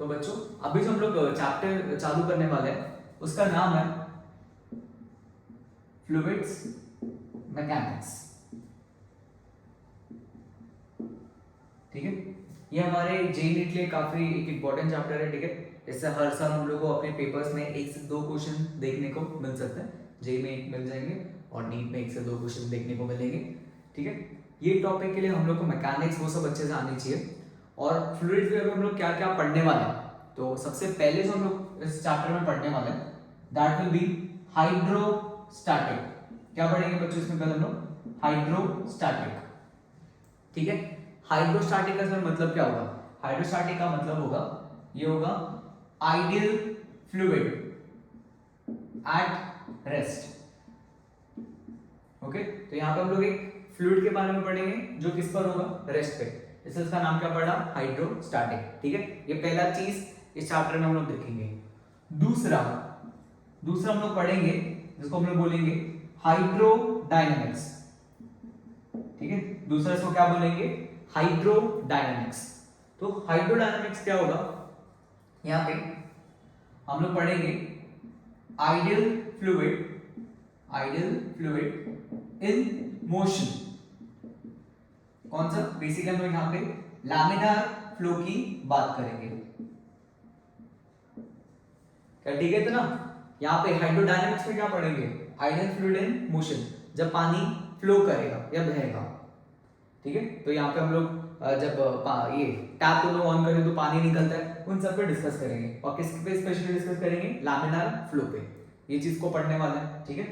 तो बच्चों अभी जो हम लोग चैप्टर चालू करने वाले हैं उसका नाम है फ्लूइड्स मैकेनिक्स। ठीक है, ये हमारे जेई नीट के लिए काफी एक इंपॉर्टेंट चैप्टर है। ठीक है, इससे हर साल हम लोग को अपने पेपर्स में 1 से 2 क्वेश्चन देखने को मिल सकते हैं। जेई में 1 मिल जाएंगे और नीट में 1 से 2 क्वेश्चन देखने को मिलेंगे। ठीक है, ये टॉपिक के लिए हम लोग को मैकेनिक्स वो सब अच्छे से आनी चाहिए। और फ्लूइड्स में हम लोग क्या क्या पढ़ने वाले हैं, तो सबसे पहले जो हम लोग इस चैप्टर में पढ़ने वाले हैं दैट विल बी हाइड्रोस्टैटिक। क्या पढ़ेंगे बच्चों इसमें? पहले हम लोग हाइड्रोस्टैटिक। ठीक है, हाइड्रोस्टैटिक का सर मतलब क्या होगा? हाइड्रोस्टैटिक का मतलब होगा, ये होगा ideal fluid at rest. Okay, तो यहां पे हम लोग एक फ्लूइड के बारे में पढ़ेंगे जो किस पर होगा? रेस्ट पे। इसलिए इसका नाम क्या पड़ा? हाइड्रोस्टैटिक। ठीक है, ये पहला चीज इस चैप्टर में हम लोग देखेंगे। दूसरा हम लोग पढ़ेंगे जिसको हम लोग बोलेंगे हाइड्रोडायनेमिक्स। ठीक है, दूसरा इसको क्या बोलेंगे? हाइड्रोडायनेमिक्स। तो हाइड्रोडायनेमिक्स क्या होगा? यहां पे हम लोग पढ़ेंगे आइडियल फ्लूइड इन मोशन। कौन सा? बेसिकली हम लोग यहां पे लैमिनार फ्लो की बात करेंगे। क्या ठीक है? तो ना यहां पे हाइड्रोडायनेमिक्स में क्या पढ़ेंगे? आइडियल फ्लूइड इन मोशन, जब पानी फ्लो करेगा या बहेगा। ठीक है, तो यहाँ पे हम लोग जब ये टैप को ऑन करें तो पानी निकलता है, उन सब पे डिस्कस करेंगे। और किस पे स्पेशली डिस्कस करेंगे? लैमिनार फ्लो पे। ये चीज को पढ़ने वाले हैं। ठीक है,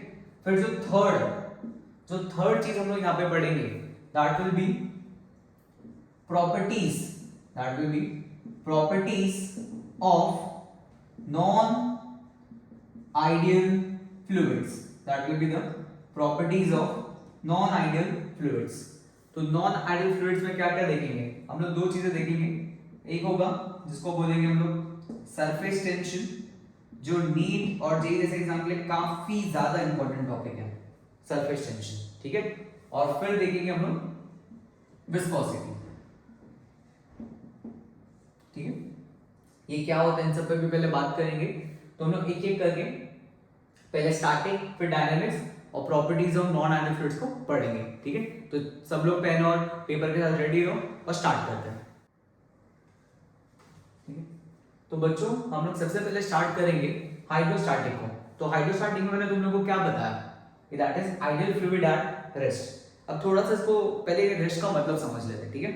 फिर जो थर्ड चीज हम लोग यहाँ पे पढ़ेंगे that will B properties of non ideal fluids. That will be the properties of non ideal fluids. तो नॉन आइडियल फ्लूइड्स में क्या क्या देखेंगे? हम लोग 2 चीजें देखेंगे। एक होगा जिसको बोलेंगे हम लोग सरफेस टेंशन, जो नीट और जेईई जैसे एग्जाम के लिए काफी ज्यादा इंपॉर्टेंट टॉपिक है, सरफेस टेंशन। ठीक है, और फिर देखेंगे हम लोग विस्कोसिटी। ठीक है, ये क्या होता है इन सब पे भी पहले बात करेंगे। तो हम लोग एक एक करके पहले स्टैटिक फिर डायनामिक्स और properties of non ideal fluids को पढ़ेंगे। ठीक है, तो सब लोग पेन और पेपर के साथ रेडी हो और स्टार्ट करते हैं। ठीक है, तो बच्चों हम लोग सबसे पहले स्टार्ट करेंगे हाइड्रोस्टैटिक को। तो हाइड्रोस्टैटिक में मैंने तुम लोगों को क्या बताया कि that is ideal fluid at rest. अब थोड़ा सा इसको पहले रेस्ट का मतलब समझ लेते हैं। ठीक है,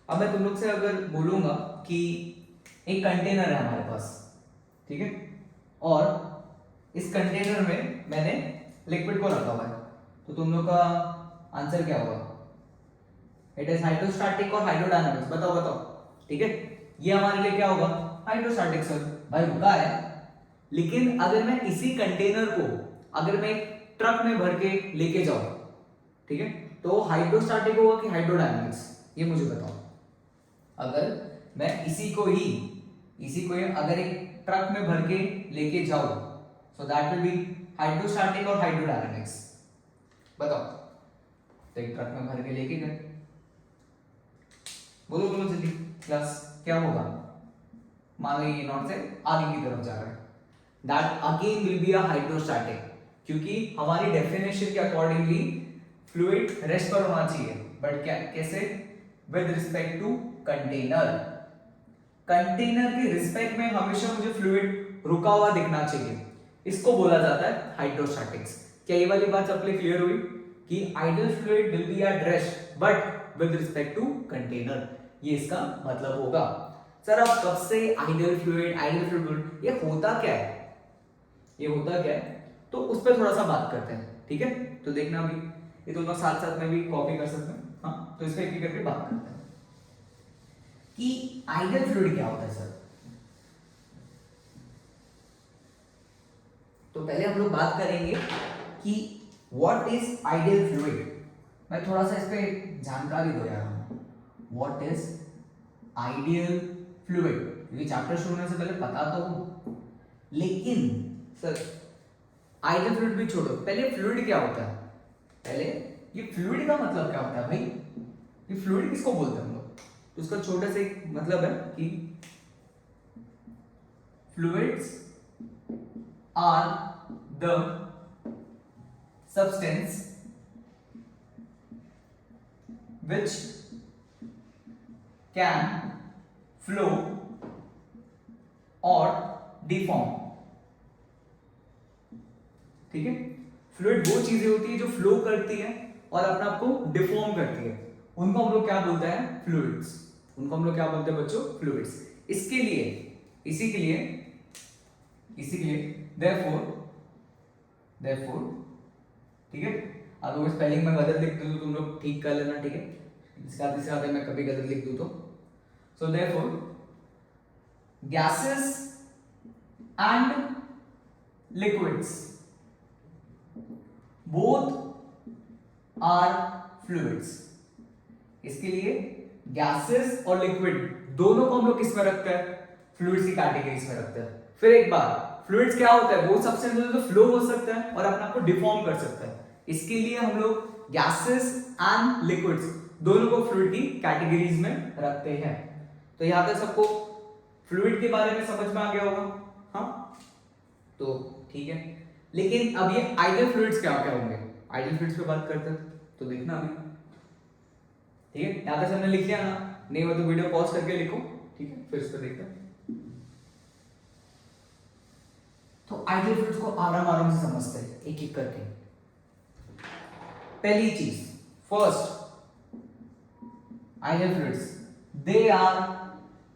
अब मैं तुम लोग से अगर बोलूंगा कि एक कंटेनर है हमारे पास, ठीक है, और इस कंटेनर में मैंने लिक्विड को रखा हुआ है, तो तुम लोग का आंसर क्या होगा? इट इज हाइड्रोस्टैटिक और हाइड्रोडायनामिक्स। बताओ। ठीक है, ये हमारे लिए क्या होगा? हाइड्रोस्टैटिक। सर भाई रुका है, लेकिन अगर मैं इसी कंटेनर को अगर मैं एक ट्रक में भर के लेके जाऊं, ठीक है, तो हाइड्रोस्टैटिक होगा कि हाइड्रोडायनामिक्स? ये मुझे बताओ। अगर मैं इसी को ही अगर एक ट्रक में भर के लेके जाऊं, so that will B hydrostatic और हाइड्रोडायनामिक्स। बताओ, तो एक ट्रक में भर के लेके गए, बोलो जल्दी क्लास, क्या होगा? मान लो ये नॉट से आगे की तरफ जा रहा है, that again will be a hydrostatic, क्योंकि हमारी डेफिनेशन के अकॉर्डिंगली फ्लूइड रेस्ट पर होना चाहिए, बट क्या कैसे? विद रिस्पेक्ट टू कंटेनर के रिस्पेक्ट में हमेशा मुझे फ्लूइड रुका हुआ दिखना चाहिए, इसको बोला जाता है हाइड्रोस्टैटिक्स। क्या ये वाली बात सबके लिए क्लियर हुई कि ideal fluid will be at rest but with respect to container? ये इसका मतलब होगा। सर अब कब से आइडियल फ्लूइड ये होता क्या है? तो उस पर थोड़ा सा बात करते हैं। ठीक है, तो देखना भी, ये दोनों साथ में भी कॉपी कर सकते हैं। हाँ, तो इस पर एक करके बात करते हैं कि आइडियल फ्लूइड क्या होता है। सर तो पहले हम लोग बात करेंगे कि व्हाट इज आइडियल फ्लूइड। मैं थोड़ा सा इस पे जानकारी दो यार, व्हाट इज आइडियल फ्लूइड, क्योंकि चैप्टर शुरू होने से पहले पता तो हो, लेकिन सर आइडियल फ्लूइड भी छोड़ो, पहले फ्लूइड क्या होता है? पहले ये फ्लूइड का मतलब क्या होता है भाई? ये फ्लूइड किसको बोलते हैं हम लोग? तो उसका छोटा सा एक मतलब है कि fluids are the substance which can flow or deform। ठीक है, फ्लूइड वो चीजें होती है जो फ्लो करती है और अपने आप को डिफॉर्म करती है, उनको हम लोग क्या बोलते हैं, फ्लूइड्स। उनको हम लोग क्या बोलते हैं बच्चों, फ्लूइड्स। इसके लिए therefore ठीक है, अगर स्पेलिंग में गलत लिख दूं तो तुम लोग ठीक कर लेना, ठीक है, इसके साथ मैं कभी गलत लिख दूं तो। सो therefore gases and liquids both are fluids। इसके लिए गैसेस और लिक्विड दोनों को हम लोग किस में रखते हैं, फ्लूइड्स की कैटेगरीज में रखते हैं। फिर एक बार, फ्लूइड्स क्या होता है, वो सब्सटेंस जो फ्लो हो सकता है और अपने आप को डिफॉर्म कर सकता है। इसके लिए हम लोग गैसेस एंड लिक्विड्स दोनों को फ्लूइड की कैटेगरीज में रखते हैं। तो यहां तक सबको फ्लूइड के बारे में समझ में आ गया होगा, हाँ, तो ठीक है। लेकिन अब ये आइडियल फ्लूइड्स क्या क्या होंगे, आइडियल फ्लूइड्स पे बात करते हैं, तो देखना अभी, ठीक है। यहां तक हमने लिख लिया ना, नहीं हो तो वीडियो पॉज करके लिखो, ठीक है, फिर इस पर देखते हैं। तो आइडियल फ्लूइड्स को आराम से समझते हैं एक एक करके। पहली चीज, first, ideal fluids they are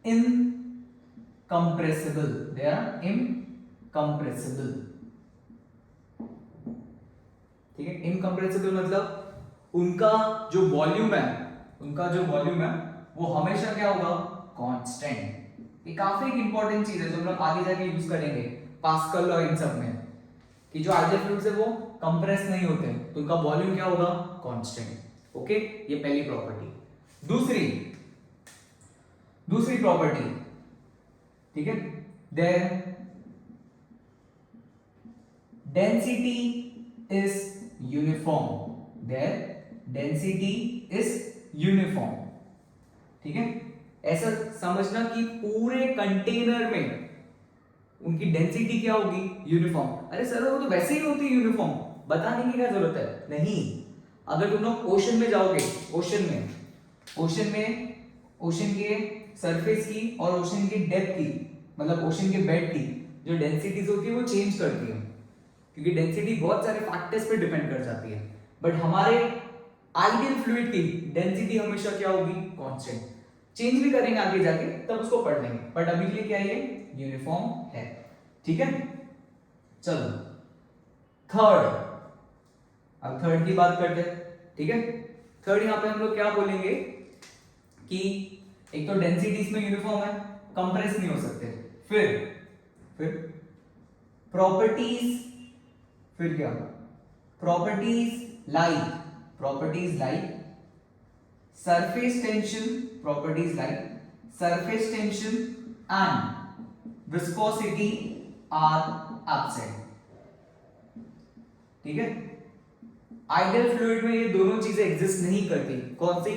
incompressible, ठीक है। इनकम्प्रेसिबल मतलब उनका जो वॉल्यूम है वो हमेशा क्या होगा, कांस्टेंट। ये काफी एक इंपॉर्टेंट चीज है जो हम लोग आगे जाके यूज करेंगे पास्कल लॉ इन सब में, कि जो आइडियल फ्लूइड्स है वो कंप्रेस नहीं होते, तो उनका वॉल्यूम क्या होगा, कांस्टेंट। ओके, ये पहली प्रॉपर्टी। दूसरी प्रॉपर्टी, ठीक है, देयर डेंसिटी इज यूनिफॉर्म, ठीक है। ऐसा समझना कि पूरे कंटेनर में उनकी डेंसिटी क्या होगी, यूनिफॉर्म। अरे सर वो तो वैसे ही होती है यूनिफॉर्म, बताने की क्या जरूरत है, नहीं। अगर तुम लोग ओशन में जाओगे, ओशन के सरफेस की और ओशन की डेप्थ की, मतलब ओशन के बेड की जो डेंसिटीज होती है वो चेंज करती है, क्योंकि डेंसिटी बहुत सारे फैक्टर्स पे डिपेंड कर जाती है। बट हमारे आइडियल फ्लूइड की डेंसिटी हमेशा क्या होगी, कांस्टेंट। चेंज भी करेंगे आगे जाके, तब उसको पढ़ लेंगे, बट अभी के लिए क्या ये यूनिफॉर्म है, ठीक है। चलो अब थर्ड की बात करते हैं, ठीक है। थर्ड यहां पे हम लोग क्या बोलेंगे कि एक तो डेंसिटी इसमें यूनिफॉर्म है, कंप्रेस नहीं हो सकते। फिर प्रॉपर्टीज, फिर क्या, properties like surface tension and viscosity are absent, ठीक है। आइडियल फ्लूइड में ये दोनों चीजें एग्जिस्ट नहीं करती, कौन सी,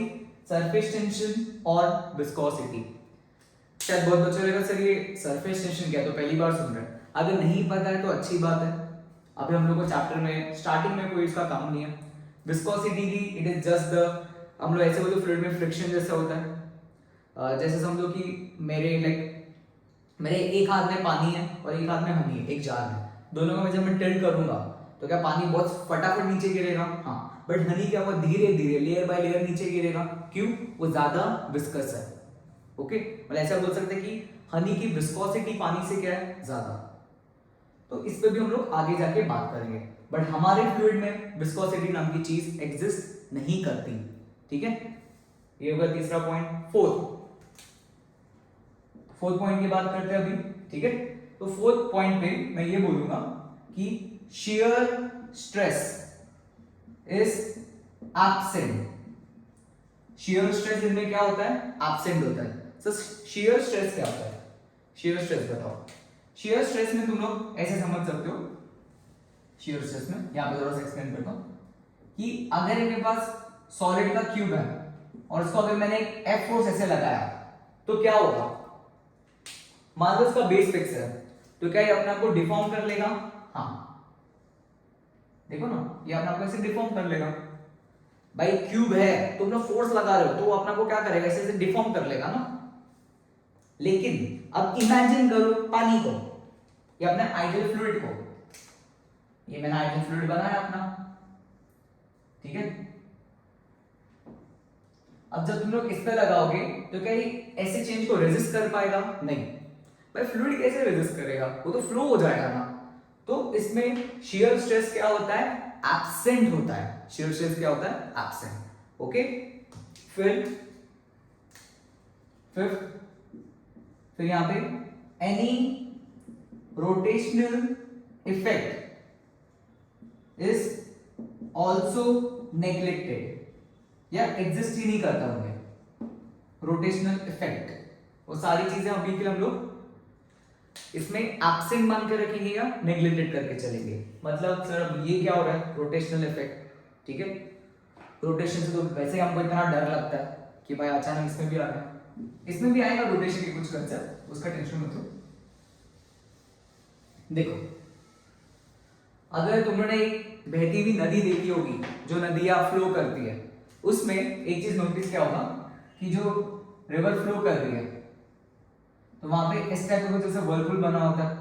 सरफेस टेंशन और विस्कोसिटी। शायद बहुत बच्चों लगेगा सर ये सरफेस टेंशन क्या है, तो पहली बार सुन रहे हैं। अगर नहीं पता है तो अच्छी बात है, अभी हम लोग को चैप्टर में स्टार्टिंग में कोई इसका काम नहीं है। विस्कोसिटी की इट इज जस्ट द, हम लोग ऐसे बोलते फ्लूइड में फ्रिक्शन जैसा होता है। जैसे समझो कि मेरे एक हाथ में पानी है और एक हाथ में हनी है, एक जार है, दोनों का जब मैं टिल्ट करूंगा तो क्या पानी बहुत फटाफट नीचे गिरेगा, हाँ, बट हनी क्या हुआ, धीरे धीरे लेयर बाय लेयर नीचे गिरेगा, क्यों, वो ज्यादा विस्कस है। ओके, मतलब ऐसा बोल सकते हैं कि हनी की विस्कोसिटी पानी से क्या है, ज्यादा। तो इस पे भी हम लोग आगे जाके बात करेंगे, बट हमारे फ्लूइड में विस्कोसिटी नाम की चीज एग्जिस्ट नहीं करती, ठीक है। ये होगा तीसरा पॉइंट। फोर्थ पॉइंट की बात करते हैं अभी, ठीक है। तो फोर्थ पॉइंट पे मैं ये बोलूंगा कि shear stress is absent। shear stress इनमें क्या होता है, absent होता है। So shear stress क्या होता है, shear stress बताओ। shear stress में तुम लोग ऐसे समझ सकते हो, shear stress में यहाँ पे थोड़ा सा एक्सप्लेन करता हूँ कि अगर इनके पास सॉलिड का क्यूब है और उसको अगर मैंने एक F फोर्स ऐसे लगाया तो क्या होगा, मान लो इसका बेस फिक्स है, तो क्या ये अपने आप को डिफॉर्म कर लेगा? हाँ, देखो ना, ये अपने आप को ऐसे डिफॉर्म कर लेगा। भाई क्यूब है, तुम लोग फोर्स लगा रहे हो तो वो अपना को क्या करेगा, ऐसे ऐसे डिफॉर्म कर लेगा ना। लेकिन अब इमेजिन करो पानी को या अपने आइडियल फ्लूइड को, ये मैंने आइडियल फ्लूइड बनाया अपना, ठीक है। अब जब तुम लोग इस पे लगाओगे तो क्या ये ऐसे चेंज को रेजिस्ट कर पाएगा? नहीं। भाई फ्लूइड कैसे रेजिस्ट करेगा, वो तो फ्लो हो जाएगा ना। तो इसमें शियर स्ट्रेस क्या होता है? एब्सेंट होता है। शियर स्ट्रेस क्या होता है? एब्सेंट। ओके, फिर यहां पे any rotational effect is also neglected, या एग्जिस्ट ही नहीं करता उनमें। रोटेशनल इफेक्ट, वो सारी चीजें अभी के लिए हम लोग इसमें एब्सेंट मान के रखेंगे या नेग्लेक्टेड करके चलेंगे। मतलब सर अब ये क्या हो रहा है? रोटेशनल इफेक्ट, ठीक है। रोटेशन से तो वैसे हमको इतना डर लगता है कि भाई अचानक इसमें भी आ गया, इसमें भी आएगा रोटेशन की कुछ कंसेप्ट, उसका टेंशन मत लो। देखो, अगर तुमने एक बहती हुई नदी देखी होगी, जो नदियां फ्लो करती है, उसमें एक चीज नोटिस क्या होगा कि जो रिवर फ्लो कर रही है तो वहां पे इस टाइप का जैसे वर्लपुल बना होता है,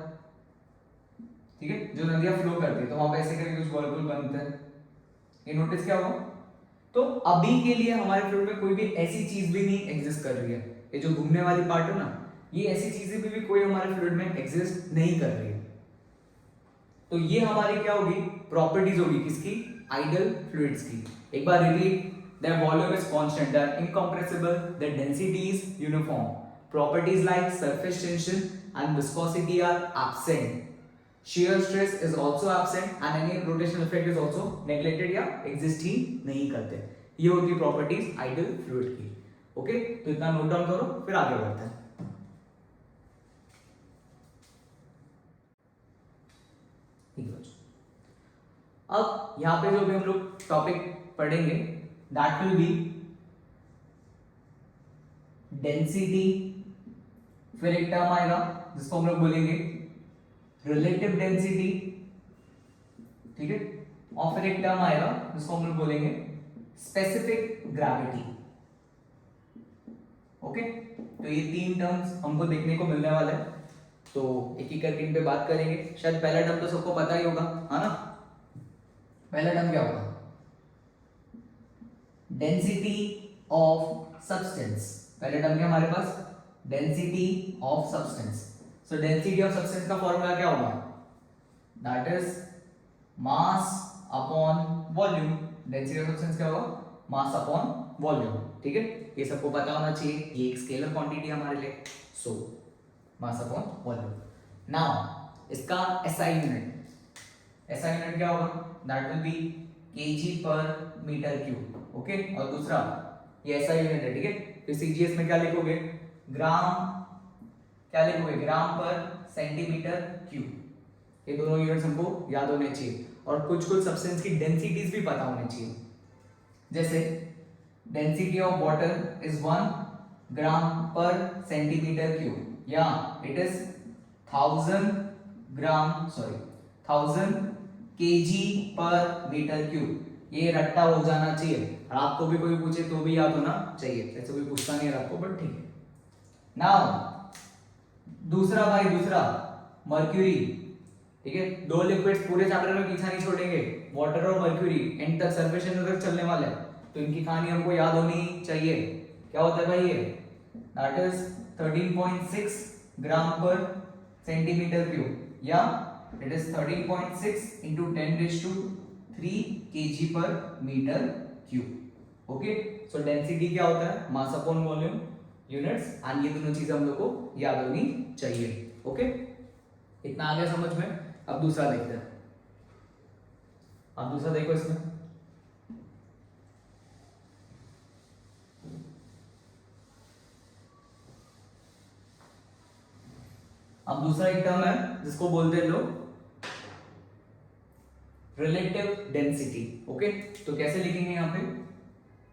ठीक है। जो नदियां फ्लो करती है तो वहां पे ऐसे करके कुछ वर्लपुल बनते हैं, ये नोटिस क्या होगा। तो अभी के लिए हमारे फ्लूइड में कोई भी ऐसी चीज भी नहीं एग्जिस्ट कर रही है। ये जो घूमने वाली पार्ट है ना, ये ऐसी चीजें भी कोई हमारे फ्लूइड में एग्जिस्ट नहीं कर रही है। तो ये हमारी क्या होगी? प्रॉपर्टीज होगी किसकी? आइडियल फ्लूइड्स की। एक बार repeat, their volume is constant, they are incompressible, their density is uniform, properties like surface tension and viscosity are absent, shear stress is also absent and any rotational effect is also neglected या exist ही नहीं करते। ये होती properties ideal fluid की। Okay, तो इतना note down करो, फिर आगे बढ़ते हैं। अब यहां पे जो भी हम लोग टॉपिक पढ़ेंगे that will be डेंसिटी, फिर एक टर्म आएगा जिसको हम लोग बोलेंगे रिलेटिव डेंसिटी, ठीक है। और फिर एक टर्म आएगा जिसको हम लोग बोलेंगे स्पेसिफिक ग्रेविटी। ओके, तो ये तीन टर्म्स हमको देखने को मिलने वाला है, तो एक एक करके इन पे बात करेंगे। शायद पहला टर्म तो सबको पता ही होगा, है ना। पहला टर्म क्या होगा? Density of substance. पहले टर्म क्या हमारे पास? Density of substance. So density of substance का फॉर्मूला क्या होगा? That is mass upon volume. Density of substance क्या होगा? मास अपॉन वॉल्यूम, ठीक है। ये सबको पता होना चाहिए, ये एक स्केलर क्वांटिटी है हमारे लिए। सो मास अपॉन वॉल्यूम। नाउ इसका एसआई यूनिट, एसआई यूनिट क्या होगा? दैट विल बी केजी पर मीटर क्यूब। ओके, और दूसरा ये ऐसा यूनिट है, ठीक है। तो सीजीएस में क्या लिखोगे? ग्राम, क्या लिखोगे? ग्राम पर सेंटीमीटर क्यूब। ये दोनों यूनिट्स हमको याद होने चाहिए, और कुछ कुछ सब्सटेंस की डेंसिटीज भी पता होनी चाहिए। जैसे डेंसिटी ऑफ वाटर इज 1 ग्राम पर सेंटीमीटर क्यूब, या इट इज 1000 केजी पर मीटर क्यूब। ये रट्टा हो जाना चाहिए, और आपको भी कोई पूछे तो भी याद होना चाहिए। ऐसे कोई पूछता नहीं है आपको, बट ठीक है। नाउ दूसरा भाई, दूसरा मर्क्यूरी, ठीक है। दो लिक्विड्स पूरे चैप्टर में पीछा नहीं छोड़ेंगे, वाटर और मर्क्यूरी एंड तक सरफेस टेंशन तक चलने वाले हैं, तो इनकी कहानी हमको याद होनी चाहिए। क्या होता है भाई ये? दैट इज 13.6 ग्राम पर सेंटीमीटर क्यूब, या इट इज 13.6 into 10⁻³ kg पर metre cube. Okay, so density क्या होता है? Mass upon volume units, and ये दोनों चीजें हम लोग को याद होनी चाहिए। ओके, इतना आ गया समझ में। अब दूसरा देखते हैं। अब दूसरा देखो इसमें, अब दूसरा एक टर्म है जिसको बोलते हैं लोग रिलेटिव डेंसिटी। ओके, तो कैसे लिखेंगे यहां पे?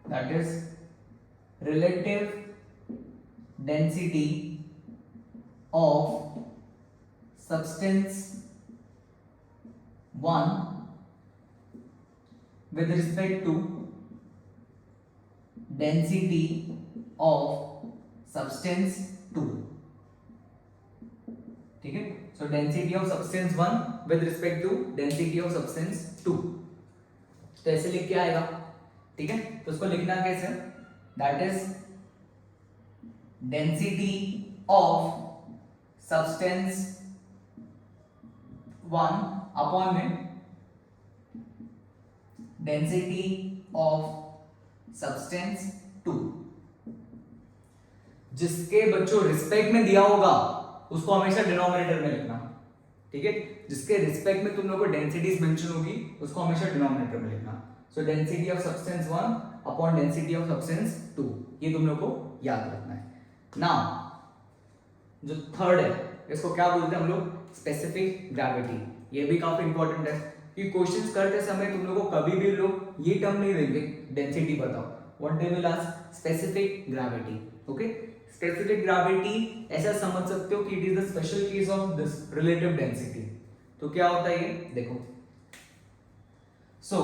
That is relative density of substance 1 with respect to density of substance 2. ठीक है, so density of substance 1 with respect to density of substance 2. तो ऐसे लिख के आएगा, ठीक है। तो उसको लिखना कैसे, that is density of substance 1 upon में डेंसिटी ऑफ सब्सटेंस 2। जिसके बच्चों रिस्पेक्ट में दिया होगा उसको हमेशा डिनोमिनेटर में लिखना, ठीक है। जिसके रिस्पेक्ट में तुम लोगों को डेंसिटीज मेंशन होगी उसको हमेशा डिनोमिनेटर में लिखना। सो density of substance 1 upon density of substance 2, ये तुम लोगों को याद रखना है। नाउ जो थर्ड है इसको क्या बोलते हैं हम लोग, स्पेसिफिक ग्रेविटी। ये भी काफी इंपॉर्टेंट है कि क्वेश्चंस करते समय तुम लोगों को कभी भी लोग ये टर्म नहीं देंगे डेंसिटी बताओ, what they will ask specific gravity. Okay, specific gravity ऐसा समझ सकते हो कि it is the special case of this relative density. तो क्या होता है ये देखो, सो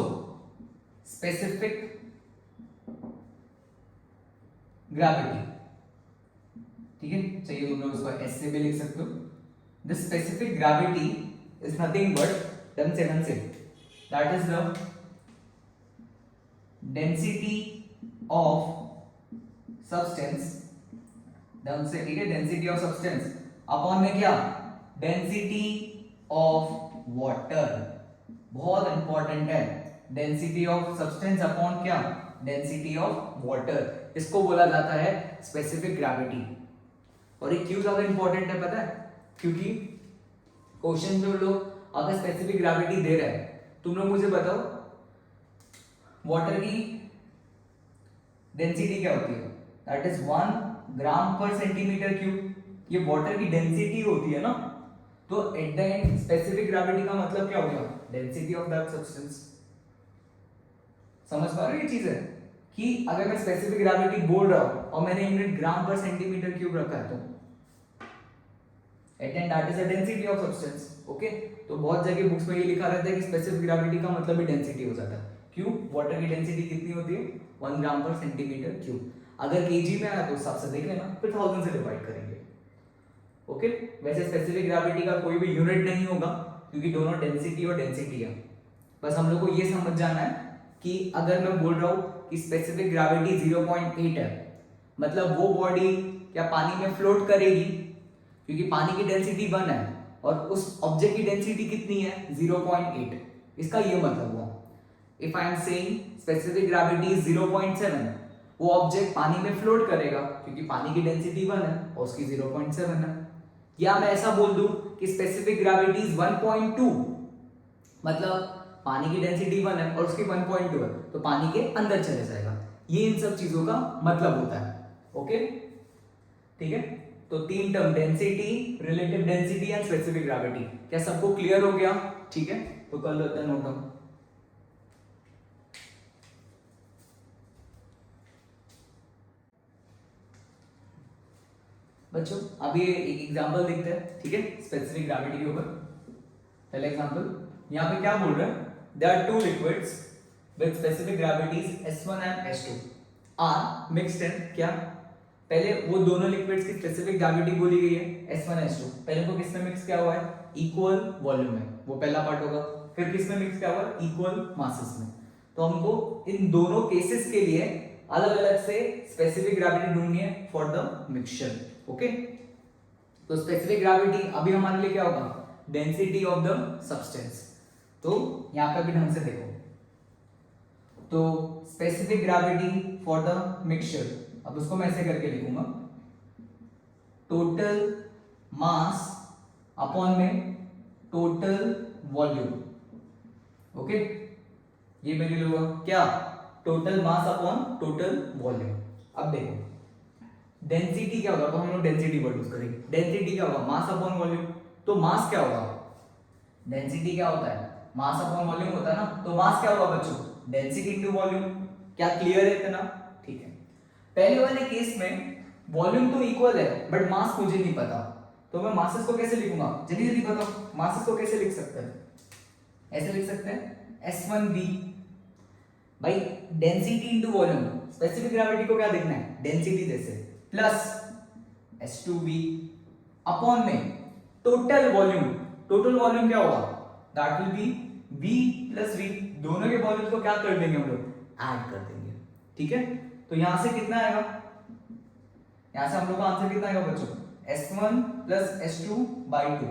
स्पेसिफिक ग्रेविटी, ठीक है, चाहिए तुम लोग उसको एस से भी लिख सकते हो। This specific gravity is nothing but done say that is the density of substance, done से, ठीक है, डेंसिटी ऑफ सब्सटेंस अपॉन में क्या, डेंसिटी ऑफ वाटर। बहुत इंपॉर्टेंट है, डेंसिटी ऑफ सब्सटेंस अपॉन क्या, डेंसिटी ऑफ वाटर। इसको बोला जाता है स्पेसिफिक ग्रेविटी। और ये क्यों ज्यादा इंपॉर्टेंट है पता है, क्योंकि क्वेश्चन जो लोग अगर स्पेसिफिक ग्रेविटी दे रहे हैं, तुम लोग मुझे बताओ वाटर की डेंसिटी क्या होती है, दैट इज 1 ग्राम पर सेंटीमीटर क्यूब। ये वाटर की डेंसिटी होती है ना, तो at the end specific gravity का मतलब क्या हो गया, डेंसिटी ऑफ दैट सब्सटेंस। समझ पा रहे हो ये चीज है कि अगर मैं स्पेसिफिक ग्रेविटी बोल रहा हूं और मैंने यूनिट ग्राम पर सेंटीमीटर क्यूब रखा है, तो at end that is the density of substance. Okay, तो बहुत जगह बुक्स में ये लिखा रहता है कि स्पेसिफिक ग्रेविटी का मतलब ही डेंसिटी हो जाता है। क्यों, वाटर की डेंसिटी कितनी होती है, 1 ग्राम पर सेंटीमीटर क्यूब। अगर केजी में आया तो हिसाब से देख लेना, फिर 1000 से डिवाइड करेंगे। ओके, वैसे स्पेसिफिक ग्रेविटी का कोई भी यूनिट नहीं होगा क्योंकि दोनों डेंसिटी और डेंसिटी है। बस हम लोग को ये समझ जाना है कि अगर मैं बोल रहा हूं कि स्पेसिफिक ग्रेविटी 0.8 है, मतलब वो बॉडी क्या पानी में फ्लोट करेगी, क्योंकि पानी की डेंसिटी 1 है और उस ऑब्जेक्ट की डेंसिटी कितनी है, 0.8। इसका ये मतलब हुआ, if I am saying specific gravity is 0.7, वो ऑब्जेक्ट पानी में फ्लोट करेगा क्योंकि पानी की डेंसिटी 1 है और उसकी 0.7 है। या मैं ऐसा बोल दूं कि स्पेसिफिक ग्रेविटी इज 1.2, मतलब पानी की डेंसिटी 1 है और उसकी 1.2 है, तो पानी के अंदर चले जाएगा। ये इन सब चीजों का मतलब होता है। ओके, ठीक है, तो 3 term, density, relative density and specific gravity. क्या सबको क्लियर हो गया? ठीक है, तो कर लेते हैं नोट डाउन। बच्चों अभी एक एग्जांपल देखते हैं, ठीक है, स्पेसिफिक ग्रेविटी के ऊपर। पहला एग्जांपल यहाँ पे क्या बोल रहे हैं, there are two liquids with specific gravities S1 and S2 are mixed in, क्या पहले वो दोनों लिक्विड्स की स्पेसिफिक ग्रेविटी बोली गई है S1 S2। पहले को किसमें मिक्स किया हुआ है, इक्वल वॉल्यूम में, वो पहला पार्ट होगा। फिर किसमें मिक्स किया हुआ है, इक्वल मासेस में। तो हमको इन दोनों केसेस के लिए अलग अलग से स्पेसिफिक ग्रेविटी ढूंढनी है फॉर द मिक्सचर। ओके, तो स्पेसिफिक ग्रेविटी अभी हमारे लिए क्या होगा, डेंसिटी ऑफ द सब्सटेंस। तो यहां पे भी ढंग से देखो, तो specific gravity for the mixture, अब उसको मैं ऐसे करके लिखूंगा, टोटल मास अपॉन में टोटल वॉल्यूम। ओके, ये मेरे लिए हुआ क्या, total mass upon total volume. अब देखो डेंसिटी क्या होगा, तो हम लोग डेंसिटी वर्ड यूज करेंगे। डेंसिटी क्या होगा, मास अपॉन वॉल्यूम। तो मास क्या होगा, डेंसिटी क्या होता है, मास अपॉन वॉल्यूम होता है ना। तो मास क्या होगा बच्चों, डेंसिटी इनटू वॉल्यूम। क्या क्लियर है इतना? ठीक है। पहले वाले केस में वॉल्यूम तो इक्वल है बट मास मुझे नहीं पता, तो मैं मासेस को कैसे लिखूंगा, जल्दी जल्दी बताओ, मासेस को कैसे लिख सकते हैं? ऐसे लिख सकते हैं S1V, भाई density into volume, specific gravity को क्या देखना है, डेंसिटी जैसे, प्लस S2V अपॉन में टोटल वॉल्यूम, टोटल वॉल्यूम क्या होगा, that will B V plus V, दोनों के वॉल्यूम को क्या कर देंगे हम लोग, ऐड कर देंगे, ठीक है। तो यहां से कितना आएगा, यहां से हम लोग का आंसर कितना आएगा बच्चों, S1 प्लस S2 बाई 2,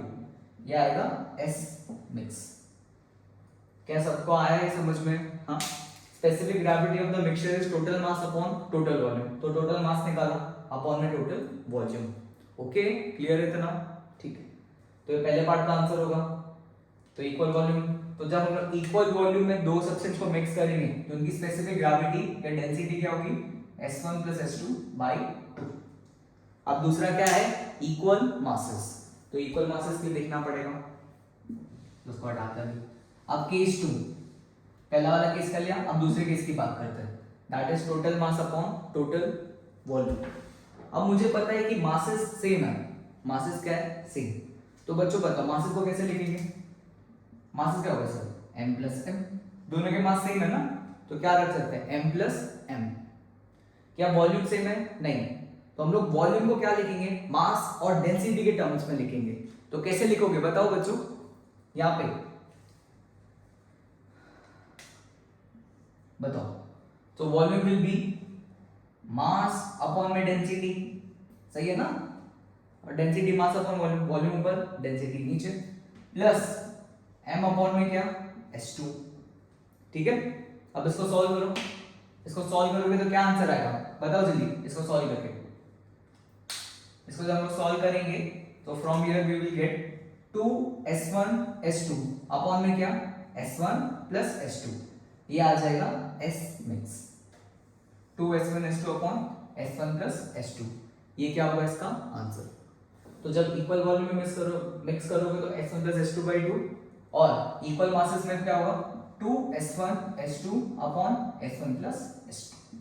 ये आएगा S मिक्स। क्या सबको आया है समझ में? हाँ, specific gravity of the mixture is total mass upon total volume, तो टोटल मास निकाला अपॉन में टोटल वॉल्यूम। ओके, क्लियर है इतना? ठीक है, तो ये पहले पार्ट का आंसर होगा। तो इक्वल वॉल्यूम, तो जब हम लोग इक्वल वॉल्यूम में दो सब्सटेंस को मिक्स करेंगे तो उनकी स्पेसिफिक ग्रेविटी या डेंसिटी क्या होगी, S1 प्लस S2 बाई 2। अब दूसरा क्या है, इक्वल मासेस, तो इक्वल मासेस भी देखना पड़ेगा, तो उसको हटाता नहीं। अब केस 2, पहला वाला केस कर लिया, अब दूसरे केस की बात करते हैं, that is total mass upon total volume. अब मुझे पता है कि मासेस सेम है, मासेस क्या है, सेम, तो बच्चों बताओ मासेस को कैसे लिखेंगे, मासेस क्या होगा सर, m प्लस m, दोनों के मास सेम है ना, तो क्या रख सकते हैं m प्लस m। क्या वॉल्यूम सेम है, नहीं, तो हम लोग वॉल्यूम को क्या लिखेंगे, मास और डेंसिटी के टर्म्स में लिखेंगे। तो कैसे लिखोगे बताओ बच्चों, यहां पे बताओ, तो volume will be mass upon में डेंसिटी, सही है ना, और density mass upon volume, volume ऊपर डेंसिटी नीचे, प्लस m अपॉन में क्या, S2, ठीक है। अब इसको सॉल्व करो, इसको सॉल्व करोगे तो क्या आंसर आएगा बताओ जल्दी, इसको सॉल्व करके, इसको जब हम लोग सॉल्व करेंगे तो from here we will get 2S1 S2 upon में क्या, S1 प्लस S2, ये आ जाएगा S mix, 2S1 S2 upon S1 plus S2, ये क्या होगा इसका आंसर। तो जब इक्वल वॉल्यूम में मिक्स करोगे तो S1 प्लस S2 बाई 2, और इक्वल मासेस में क्या होगा, 2S1 S2 upon S1 plus S2,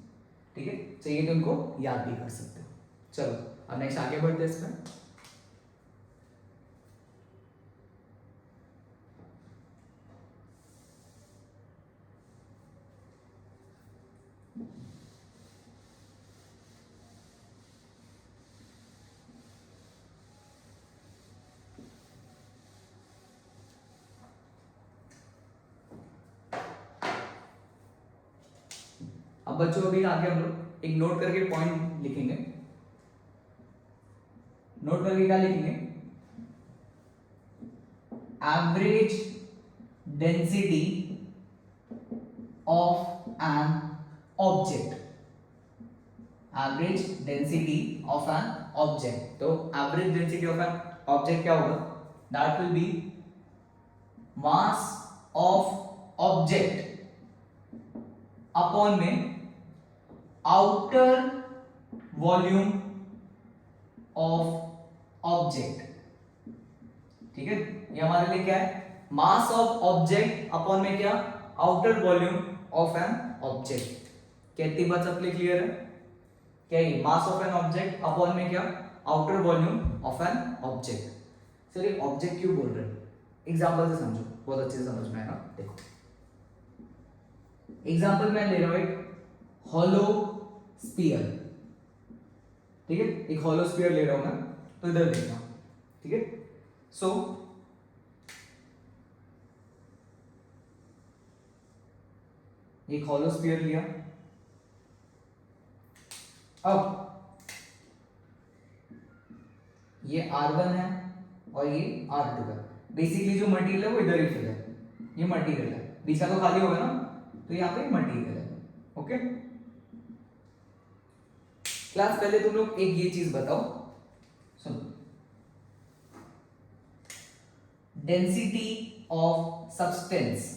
ठीक है। चाहिए तो इनको याद भी कर सकते हो। चलो अब नेक्स्ट आगे बढ़ते हैं इसमें। अब बच्चों अभी आगे हम लोग एक नोट करके पॉइंट लिखेंगे, नोट करके क्या लिखेंगे, average density of an object, average density of an object, तो average density of an object क्या होगा, that will be mass of object upon में आउटर वॉल्यूम ऑफ ऑब्जेक्ट, ठीक है। ये हमारे लिए क्या है, मास ऑफ ऑब्जेक्ट अपॉन में क्या, outer volume of an object. कितनी बात सबके लिए क्लियर है, क्या ये mass of an object upon में क्या, outer volume of an object. Sir ये ऑब्जेक्ट क्यों बोल रहे हैं, एग्जांपल से समझो, बहुत अच्छे से समझ में आएगा। देखो एग्जांपल मैं ले रहा हूं एक हॉलो स्फीयर, ठीक है, एक हॉलो स्फीयर ले रहा हूं मैं, तो इधर देखना, ठीक है। सो एक हॉलो स्फीयर लिया, अब ये R1 है और ये R2 है, बेसिकली जो मटेरियल है वो इधर ही फिल है, ये मटेरियल है, बीच का तो खाली होगा ना, तो यहाँ पे मटेरियल है। ओके क्लास, पहले तुम लोग एक ये चीज बताओ, सुनो, डेंसिटी ऑफ सब्सटेंस,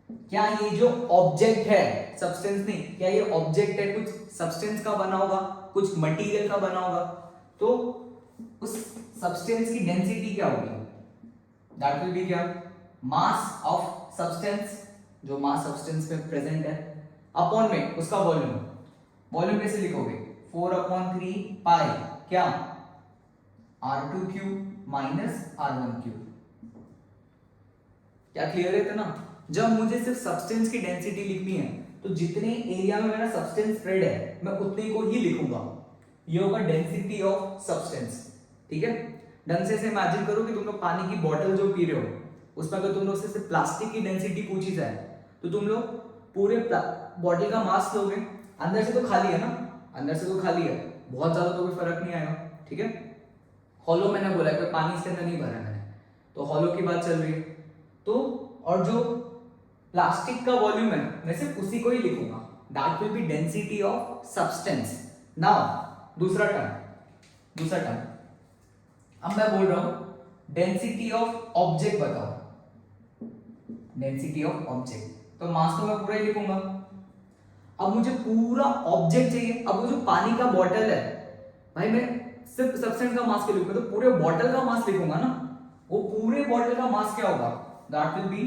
क्या ये जो ऑब्जेक्ट है, सब्सटेंस नहीं, क्या ये ऑब्जेक्ट है, कुछ सब्सटेंस का बना होगा, कुछ मटेरियल का बना होगा, तो उस सब्सटेंस की डेंसिटी क्या होगी, दैट विल बी क्या, मास ऑफ सब्सटेंस, जो मास सब्सटेंस में प्रेजेंट है, अपॉन में उसका वॉल्यूम। वॉल्यूम कैसे लिखोगे, 4/3 पाई क्या, R2 cube minus R1 cube. क्या क्लियर है इतना? जब मुझे सिर्फ सब्सटेंस की डेंसिटी लिखनी है तो जितने एरिया में मेरा सब्सटेंस स्प्रेड है मैं उतने को ही लिखूंगा। ये होगा डेंसिटी ऑफ सब्सटेंस। ठीक है, ढंग से इमेजिन करो कि तुम लोग पानी की बोतल जो पी रहे हो उसमें अगर तुम लोग से सिर्फ प्लास्टिक की डेंसिटी पूछी जाए तो तुम लोग पूरे बॉटल का मास लोगे। अंदर से तो खाली है ना, अंदर से तो खाली है, बहुत ज्यादा तो कोई फर्क नहीं आएगा। ठीक है, हॉलो मैंने बोला है, पानी इसके अंदर नहीं भरा है मैंने, तो हॉलो की बात चल रही है। तो और जो प्लास्टिक का वॉल्यूम है मैं सिर्फ उसी को ही लिखूंगा, that will B density of substance. Now दूसरा टर्म अब मैं बोल रहा हूं डेंसिटी ऑफ ऑब्जेक्ट बताओ। डेंसिटी ऑफ ऑब्जेक्ट, तो मास तो मैं पूरा ही लिखूंगा। अब मुझे पूरा ऑब्जेक्ट चाहिए। अब वो जो पानी का बॉटल है भाई, मैं सिर्फ सब्सटेंस का मास क्यों लिखूंगा, तो पूरे बॉटल का मास लिखूंगा ना। वो पूरे बॉटल का मास क्या होगा, that will B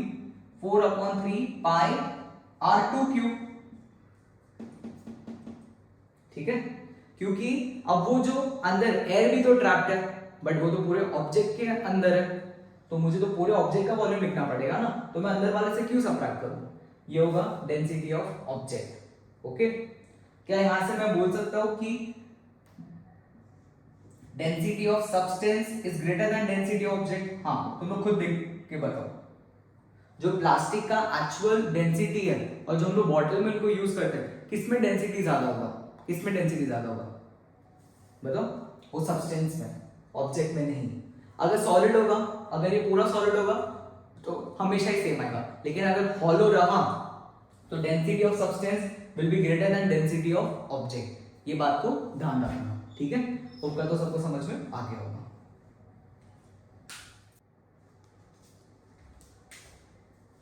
4/3 pi R2 cube. ठीक है, क्योंकि अब वो जो अंदर एयर भी तो ट्रैप्ड है, बट वो तो पूरे ऑब्जेक्ट के अंदर है, तो मुझे तो पूरे ऑब्जेक्ट का वॉल्यूम लिखना पड़ेगा ना, तो मैं अंदर वाले से क्यों सबट्रैक्ट करूं। ये होगा डेंसिटी ऑफ ऑब्जेक्ट। ओके, क्या यहां से मैं बोल सकता हूं कि density of substance is greater than density of object? हाँ, तुम लोग खुद देख के बताओ। जो प्लास्टिक का एक्चुअल डेंसिटी है और जो हम लोग बॉटल में इनको यूज करते हैं, किसमें डेंसिटी ज्यादा होगा, किसमें डेंसिटी ज्यादा होगा बताओ? वो सब्सटेंस में, ऑब्जेक्ट में नहीं। अगर सॉलिड होगा, अगर ये पूरा सॉलिड होगा तो हमेशा ही सेम आएगा, लेकिन अगर हॉलो रहा तो density of substance will be greater than density of object. ये बात को ध्यान रखना। ठीक है, होगा तो सबको समझ में आ गया होगा।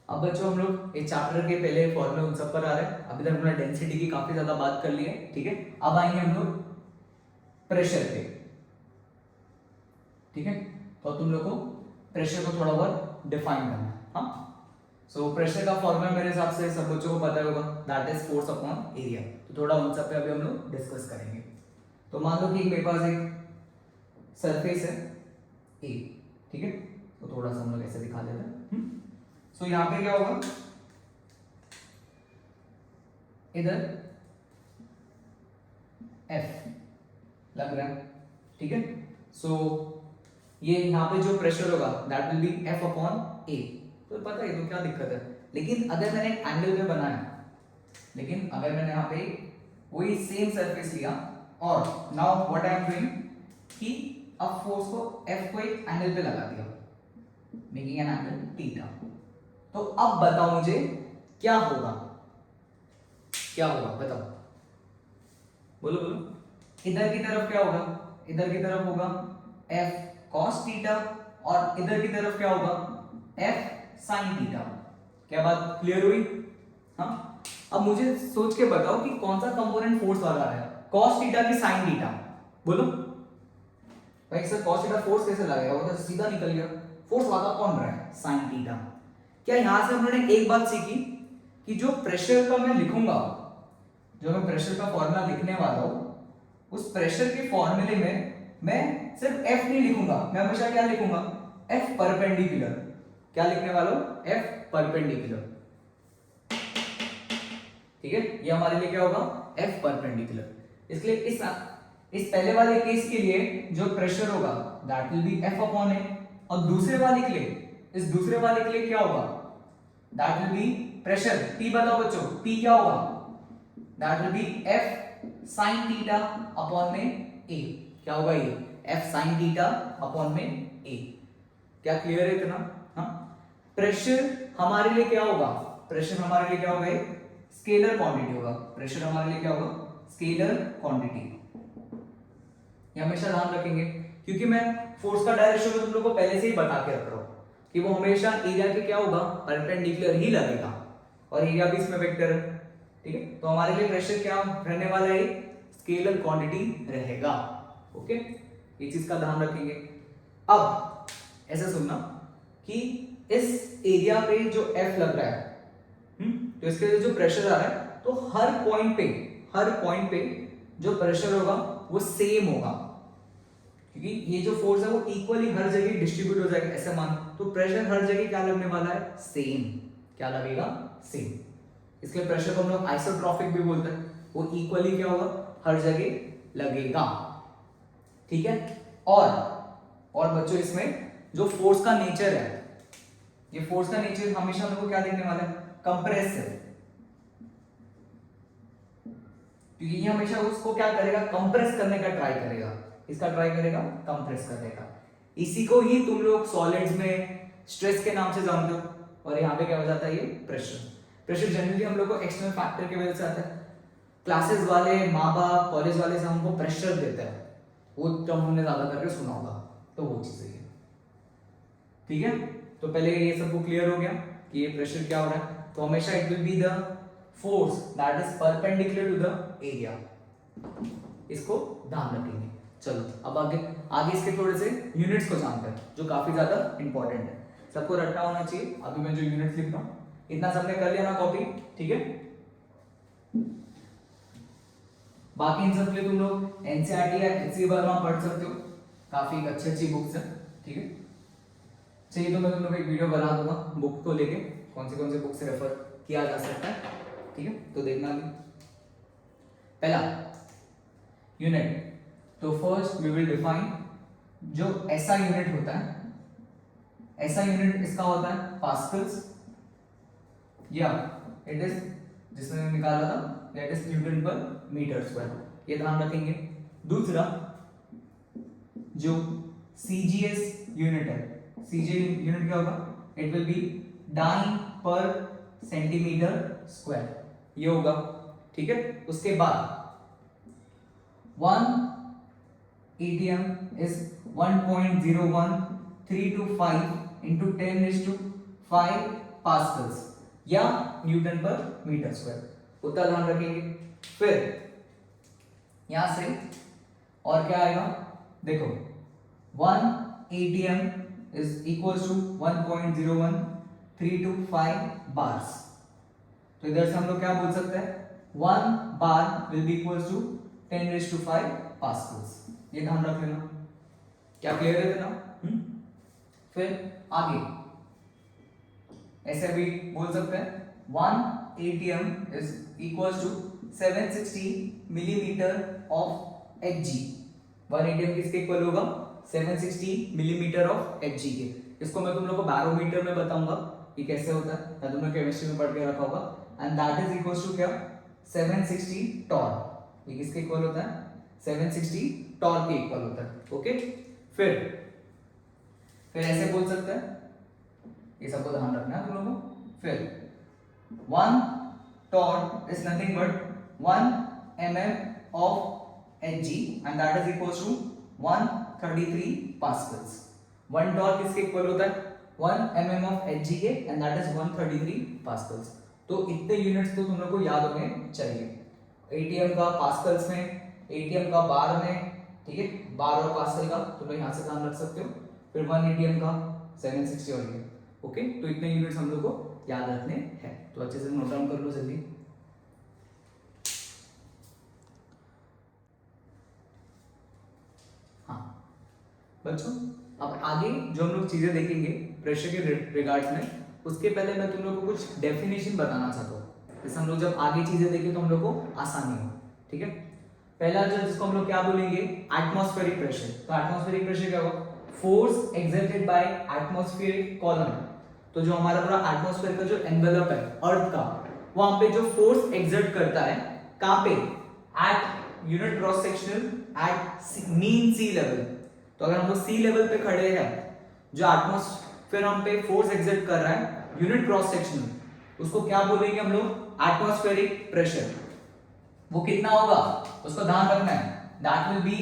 अब बच्चों हम लोग इस चैप्टर के पहले फॉर्मूले उन सब पर आ रहे हैं। अभी तक हमने डेंसिटी की काफी ज्यादा बात कर ली है। ठीक है, अब आएंगे हम लोग प्रेशर पे। ठीक है, तो तुम लोग को प्रेशर को थोड़ा बहुत डिफाइन करना है। हाँ, सो प्रेशर का फॉर्मूला मेरे हिसाब से सब बच्चों को पता होगा, that is force upon area. तो थोड़ा उन सब पे अभी हम लोग डिस्कस करेंगे। तो मान लो कि मेरे पास एक सरफेस है ए। ठीक है, तो थोड़ा सा हम लोग ऐसे दिखा देते हैं। सो यहां पे क्या होगा, इधर F लग रहा है। ठीक है, सो ये यहां पे जो प्रेशर होगा that will B F upon A। तो पता है, तो क्या दिक्कत है। लेकिन अगर मैंने एक एंगल पे बनाया, लेकिन अगर मैंने यहाँ पे वही सेम सरफेस लिया और now what I am doing कि अब फोर्स को F को एक एंगल पे लगा दिया, मेकिंग एन एंगल थीटा। तो अब बताओ मुझे क्या होगा, क्या होगा बताओ, बोलो बोलो। इधर की तरफ क्या होगा, इधर की तरफ होगा F cos थीटा और इधर की तरफ क्या होगा F sin थीटा। क्या बात क्लियर हुई? हाँ, अब मुझे सोच के बताओ कि कौन सा कंपोनेंट फोर्स लगा रहा है, cos थीटा की sin थीटा? बोलो भाई सर, cos थीटा फोर्स कैसे लगेगा, वो तो सीधा निकल गया। फोर्स लगा कौन रहा है, sin थीटा। क्या यहां से हमने एक बात सीखी कि जो प्रेशर का मैं लिखूंगा, जो मैं प्रेशर का फॉर्मूला लिखने वाला हूं, उस प्रेशर के फॉर्मूले में मैं सिर्फ F नहीं लिखूंगा, मैं हमेशा क्या लिखूंगा, F परपेंडिकुलर। क्या लिखने वाला हूं, F परपेंडिकुलर। ठीक है, ये हमारे लिए क्या होगा, F परपेंडिकुलर। इसलिए इस पहले वाले केस के लिए जो प्रेशर होगा that will B F upon A, और दूसरे वाले के लिए, इस दूसरे वाले के लिए क्या होगा, that will B pressure P। बताओ बच्चों, P क्या होगा, that will B F sin theta upon में A। क्या होगा ये, F sin थीटा अपॉन में A। क्या क्लियर है इतना? हाँ, प्रेशर हमारे लिए क्या होगा, प्रेशर हमारे लिए क्या होगा, स्केलर क्वांटिटी होगा। प्रेशर हमारे लिए क्या होगा, स्केलर क्वांटिटी। ये हमेशा ध्यान रखेंगे, क्योंकि मैं फोर्स का डायरेक्शन तुम लोग को पहले से ही बता के रख रहा हूं कि वो हमेशा एरिया के क्या होगा, परपेंडिकुलर ही लगेगा, और एरिया भी इसमें वेक्टर है। ठीक है, तो हमारे लिए प्रेशर क्या रहने वाला है, स्केलर क्वांटिटी रहेगा। ओके, ये चीज का ध्यान रखेंगे। अब ऐसे सुनना कि इस एरिया पे जो F लग रहा है, तो इसके लिए जो प्रेशर आ रहा है, तो हर पॉइंट पे जो प्रेशर होगा वो सेम होगा। क्योंकि ये जो फोर्स है वो इक्वली हर जगह डिस्ट्रीब्यूट हो जाएगा, ऐसे मान, तो प्रेशर हर जगह क्या लगने वाला है, सेम। क्या लगेगा, सेम। इसके प्रेशर को हम लोग आइसोट्रॉपिक भी बोलते हैं, वो इक्वली क्या होगा, हर जगह लगेगा। ठीक है। और बच्चों इसमें जो फोर्स का नेचर है, ये फोर्स का नेचर हमेशा हम लोग को क्या देखने वाला है, कंप्रेसिव। क्योंकि ये हमेशा उसको क्या करेगा, कंप्रेस करने का ट्राई करेगा, इसका ट्राई करेगा कंप्रेस करने का। इसी को ही तुम लोग सॉलिड्स में स्ट्रेस के नाम से जानते हो, और यहाँ पे क्या हो जाता है, ये प्रेशर। प्रेशर जनरली हम लोग को एक्सटर्नल फैक्टर की वजह से आता है। क्लासेस वाले, माँ बाप, कॉलेज वाले से हमको प्रेशर देते हैं, वो टर्म हमने ज्यादा करके सुना होगा, तो वो चीज है। ठीक है, तो पहले ये सबको क्लियर हो गया कि ये प्रेशर क्या हो रहा है। तो हमेशा it will be the force that is perpendicular to the area, इसको ध्यान रखेंगे। चलो अब आगे इसके थोड़े से यूनिट्स को जानते हैं, जो काफी ज्यादा इंपॉर्टेंट है, सबको रटना होना चाहिए। अभी मैं जो यूनिट्स लिख रहा हूं, इतना सबने कर लिया ना कॉपी, ठीक है। बाकी इन सब के लिए तुम लोग एनसीईआरटी या एचसी वर्मा पढ़ सकते हो, काफी अच्छी बुक्स है। ठीक है, चाहिए तो मैं तुम लोग एक वीडियो बना दूंगा बुक को लेके, कौन से बुक से रेफर किया जा सकता है। ठीक है, तो देखना भी। पहला यूनिट, तो फर्स्ट वी विल डिफाइन जो ऐसा यूनिट होता है, ऐसा यूनिट इसका होता है पास्कल्स, या इट इज, जिसमें मैंने निकाला था, दैट इज न्यूटन पर मीटर स्क्वायर, ये ध्यान रखेंगे। दूसरा जो सीजीएस यूनिट है, सीजीएस यूनिट क्या होगा, इट विल बी डाइन पर सेंटीमीटर स्क्वायर, ये होगा। ठीक है, उसके बाद 1 ATM is 1.01325 into 10⁵ पास्कल्स या न्यूटन पर मीटर स्क्वायर, उतना ध्यान रखेंगे। फिर यहां से और क्या आएगा, देखो 1 ATM is equals to 1.01325 bars, तो इधर से हम लोग क्या बोल सकते हैं, 1 bar will be equals to 10⁵ pascals, ये ध्यान रख लेना। क्या क्लियर है ना? फिर आगे ऐसे भी बोल सकते हैं 1 ATM is equals to 760 millimetre of Hg। 1 ATM किसके इक्वल होगा, 760 मिलीमीटर ऑफ Hg के। इसको मैं तुम लोग को बैरोमीटर में बताऊंगा कि कैसे होता है, या तुमने केमिस्ट्री में पढ़ के रखा होगा। And that is equals to क्या, 760 टॉर्क। ये किसके इक्वल होता है, 760 टॉर्क के इक्वल होता है। ओके, फिर ऐसे बोल सकते हैं, ये सबको ध्यान रखना है तुम लोगों को। फिर 1 torr is nothing but 1 mm of Hg and that is equals to 133 pascals. 1 torr किसके इक्वल होता है, 1 mm ऑफ Hg के, एंड दैट इज 133 पास्कल्स। तो इतने यूनिट्स तो तुम लोग को याद होने चाहिए। एटीएम का पास्कल्स में, एटीएम का बार में, ठीक है, बार और पास्कल का तुम लोग यहां से ध्यान रख सकते हो। फिर 1 एटीएम का 760 और ये। ओके, तो इतने यूनिट्स हम लोग को याद रखने हैं, तो अच्छे से नोट डाउन कर लो जल्दी। हाँ बच्चों, अब आगे जो हम लोग चीजें देखेंगे प्रेशर के रिगार्ड्स में, उसके पहले मैं तुम लोग को कुछ डेफिनेशन बताना चाहता हूँ, जैसे हम लोग जब आगे चीजें देखें तो हम लोग को आसानी हो। ठीक है, पहला जो जिसको हम लोग क्या बोलेंगे, एटमॉस्फेरिक प्रेशर। तो एटमॉस्फेरिक प्रेशर क्या होगा, force exerted by atmospheric column. तो जो हमारा पूरा एटमॉस्फेयर का जो एनवेलप है अर्थ का, वहां पे जो फोर्स एक्सर्ट करता है, कहां पे, at unit cross sectional at mean sea level. तो अगर हम लोग सी लेवल पे खड़े हैं, जो एटमॉस्फेयर हम पे फोर्स एक्सर्ट कर रहा है यूनिट क्रॉस सेक्शनल, उसको क्या बोलेंगे हम लोग, एटमॉस्फेरिक प्रेशर। वो कितना होगा उसको ध्यान रखना है, that will B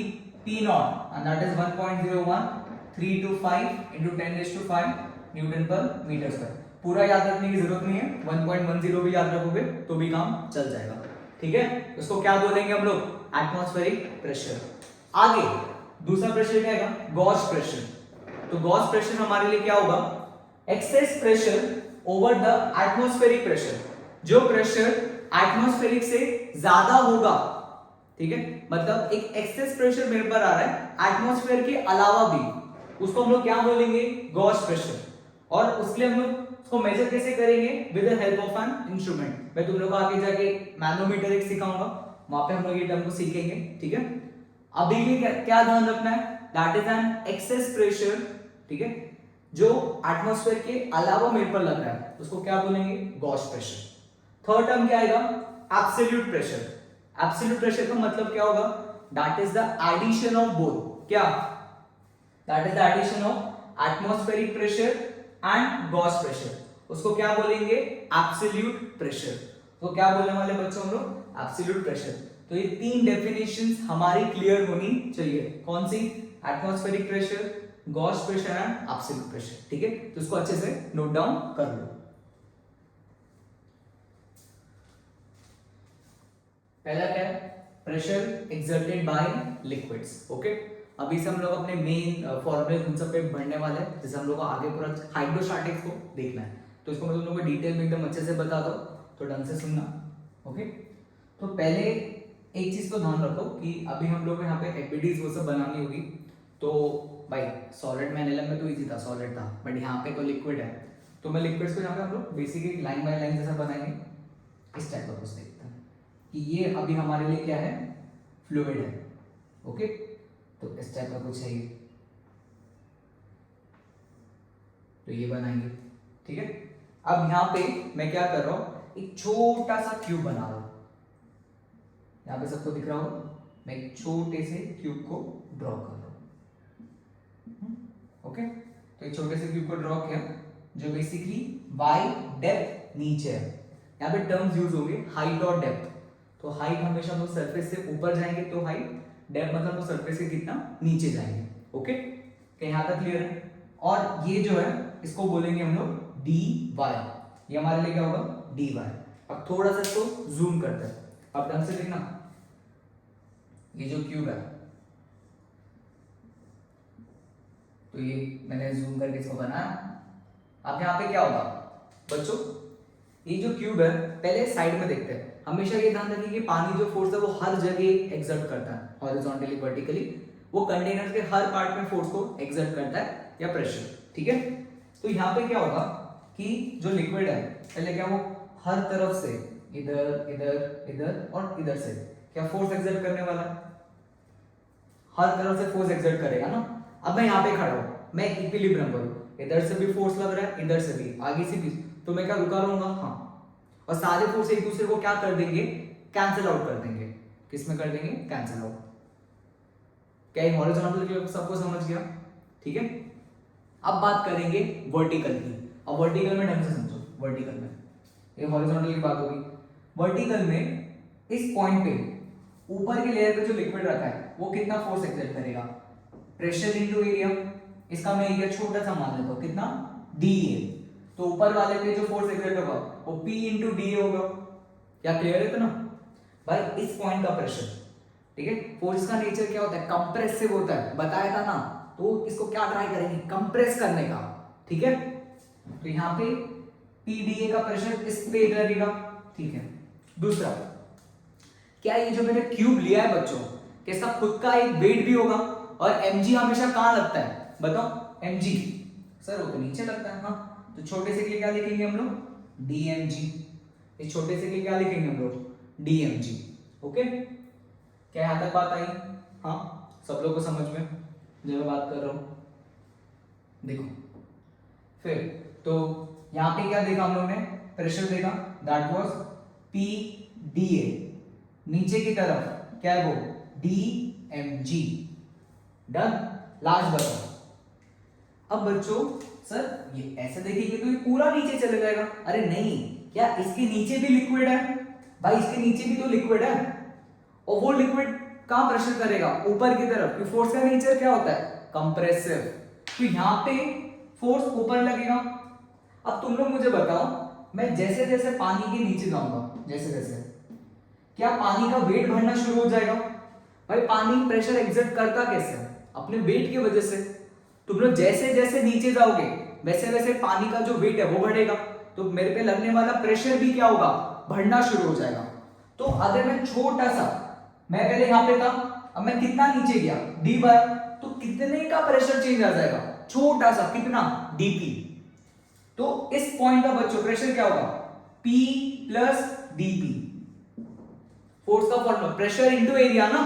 P0 and that is 1.01325 into 10⁵ Newton पर मीटर स्क्वायर। पूरा याद रखने की जरूरत नहीं है, 1.10 भी याद रखोगे तो भी काम चल जाएगा। ठीक है, उसको क्या बोलेंगे हम लोग, एटमॉस्फेरिक प्रेशर। आगे दूसरा प्रेशर क्या है, गॉस प्रेशर। तो गॉस प्रेशर हमारे लिए क्या होगा, excess pressure over the atmospheric pressure. जो प्रेशर एटमॉस्फेरिक से ज्यादा होगा ठीक है, मतलब एक एक्सेस प्रेशर मेरे पर आ रहा है एटमॉस्फेयर के अलावा भी, उसको हम लोग क्या बोलेंगे, गॉस प्रेशर। और उसके लिए हम लोग उसको मेजर कैसे करेंगे, with the help of an instrument. मैं तुम लोग को आगे जाके मैनोमीटर एक सिखाऊंगा, वहां पे हम लोग ये टर्म को सीखेंगे, ठीक है। अभी भी क्या ध्यान रखना है, that is an excess pressure, ठीक है, जो एटमॉस्फेयर के अलावा मेरे पर लग रहा है, उसको क्या बोलेंगे, गॉस प्रेशर। थर्ड टर्म क्या आएगा, एब्सोल्यूट प्रेशर। एब्सोल्यूट प्रेशर का मतलब क्या होगा, that is the addition of both, क्या, that is the addition of atmospheric pressure and gauge pressure, उसको क्या बोलेंगे, एब्सोल्यूट प्रेशर। तो क्या बोलने वाले बच्चों हम लोग, एब्सोल्यूट प्रेशर। तो ये तीन डेफिनेशंस हमारी क्लियर होनी चाहिए, कौन सी, atmospheric pressure, gauge pressure and absolute pressure, ठीक है। तो इसको अच्छे से नोट डाउन कर लो। पहला क्या है, pressure exerted by liquids, okay. अभी से हम लोग अपने मेन फॉर्मूले उन सब पे बढ़ने वाले हैं, जैसे हम लोग को आगे पूरा हाइड्रोस्टैटिक्स को देखना है, तो इसको मैं तुम लोगों को डिटेल में एकदम अच्छे से बता दो, तो ढंग से सुनना, ओके। तो पहले एक चीज को ध्यान रखो कि अभी हम लोग यहाँ पे एपीडीज वो सब बनानी होगी, तो भाई सॉलिड में एनएलएम में तो इजी था, सॉलिड था, बट यहाँ पे तो लिक्विड है, तो मैं लिक्विड्स को यहाँ पे हम लोग बेसिकली लाइन बाय लाइन जैसा बनाएंगे, इस टाइप का कुछ देखते हैं कि ये अभी हमारे लिए क्या है, फ्लूइड है, ओके। तो इस टाइप का कुछ है ये, तो ये बनाएंगे, ठीक है। अब यहाँ पे मैं क्या कर रहा हूं, एक छोटा सा क्यूब बना रहा हूं, यहाँ पे सबको दिख रहा हो, मैं एक छोटे से क्यूब को ड्रॉ कर रहा हूं, ओके। तो एक छोटे से क्यूब को ड्रॉ किया, जो बेसिकली वाई डेप्थ नीचे है, यहाँ पे टर्म्स यूज होंगे हाइट और डेप्थ। तो हाइट हमेशा हम लोग सरफेस से ऊपर जाएंगे तो हाइट, डेप्थ मतलब वो सरफेस के कितना नीचे जाएंगे, ओके। क्या यहाँ तक क्लियर है। और ये जो है इसको बोलेंगे हम लोग डी वाई, ये हमारे लिए क्या होगा, डी वाई। अब थोड़ा सा इसको जूम करते हैं, अब ढंग से देखना, ये जो क्यूब है, तो ये मैंने जूम करके इसको बनाया। अब यहाँ पे क्या होगा बच्चों, ये जो क्यूब है, पहले साइड में देखते हैं, हमेशा ये ध्यान रखिए कि पानी जो फोर्स है वो हर जगह एक्सर्ट करता है, हॉरिजॉन्टली वर्टिकली, वो कंटेनर के हर पार्ट में फोर्स को एक्सर्ट करता है, या प्रेशर, ठीक है। तो यहाँ पे क्या होगा कि जो लिक्विड है, पहले क्या वो हर तरफ से इधर इधर इधर और इधर से क्या फोर्स एक्सर्ट करने वाला है, हर तरफ से फोर्स एक्सर्ट करेगा ना। अब मैं यहाँ पे खड़ा हूं, मैं इक्विलिब्रियम पर हूं, इधर से भी फोर्स लग रहा है, इधर से भी, आगे से भी, तो मैं क्या रुका रहूंगा, हाँ। और सारे फोर्स एक दूसरे को क्या कर देंगे, कैंसिल आउट कर देंगे, किसमें कर देंगे, कैंसिल आउट। क्या ये हॉरिजॉन्टल सबको समझ गया, ठीक है। अब बात करेंगे वर्टिकल की, अब वर्टिकल में ढंग से समझो, वर्टिकल में ये हॉरिजॉन्टल की बात होगी, वर्टिकल में इस पॉइंट पे ऊपर के लेयर पे जो लिक्विड रखा है वो कितना फोर्स एक्सर्ट करेगा, प्रेशर इनटू एरिया, इसका मैं एरिया छोटा सा मान लेता हूं, कितना, डी ए। तो ऊपर वाले पे जो फोर्स एक्सर्ट होगा वो P इंटू डी होगा, क्या क्लियर है, तो ना भाई इस पॉइंट का प्रेशर, ठीक है। फोर्स का नेचर क्या होता है, कंप्रेसिव होता है, बताया था ना, तो इसको क्या ट्राई करेंगे, कंप्रेस करने का, ठीक है। तो यहाँ पे PDA का प्रेशर इस पे लगेगा, ठीक है। दूसरा, क्या ये जो मैंने क्यूब लिया है बच्चों, कि इसका खुद का एक वेट भी होगा, और mg हमेशा कहां लगता है बताओ, mg सर वो तो नीचे लगता है, हाँ। तो छोटे से के लिए क्या लिखेंगे हम लोग, dmg, इस छोटे से के लिए क्या लिखेंगे हम लोग, dmg, ओके। क्या यहां तक बात आई, हाँ, सब लोग को समझ में जो मैं बात कर रहा हूं, देखो फिर तो यहां पे क्या देखा हम लोग ने, प्रेशर देखा, दैट वाज PDA, नीचे की तरफ क्या है वो, DMG, डन। लास्ट बताओ, अब बच्चों सर ये ऐसे देखेंगे तो ये पूरा नीचे चले जाएगा, अरे नहीं, क्या इसके नीचे भी लिक्विड है, भाई इसके नीचे भी तो लिक्विड है, और वो लिक्विड कहां प्रेशर करेगा, ऊपर की तरफ, क्योंकि फोर्स का नेचर क्या होता है, कंप्रेसिव, तो यहां पे फोर्स ऊपर लगेगा। अब तुम लोग मुझे बताओ, मैं जैसे जैसे पानी के नीचे जाऊंगा, जैसे जैसे, क्या पानी का वेट बढ़ना शुरू हो जाएगा, भाई पानी प्रेशर एक्सर्ट करता कैसे, अपने वेट की वजह से। तुम लोग जैसे जैसे नीचे जाओगे वैसे वैसे पानी का जो वेट है वो बढ़ेगा, तो मेरे पे लगने वाला प्रेशर भी क्या होगा, बढ़ना शुरू हो जाएगा। तो अगर मैं छोटा सा मैं पहले यहाँ पे था, अब मैं कितना नीचे गया dy, तो कितने का प्रेशर चेंज आ जाएगा, छोटा सा, कितना dp। तो इस पॉइंट का बच्चों प्रेशर क्या होगा, p प्लस dp, फोर्स का फॉर्मूला प्रेशर इनटू एरिया ना,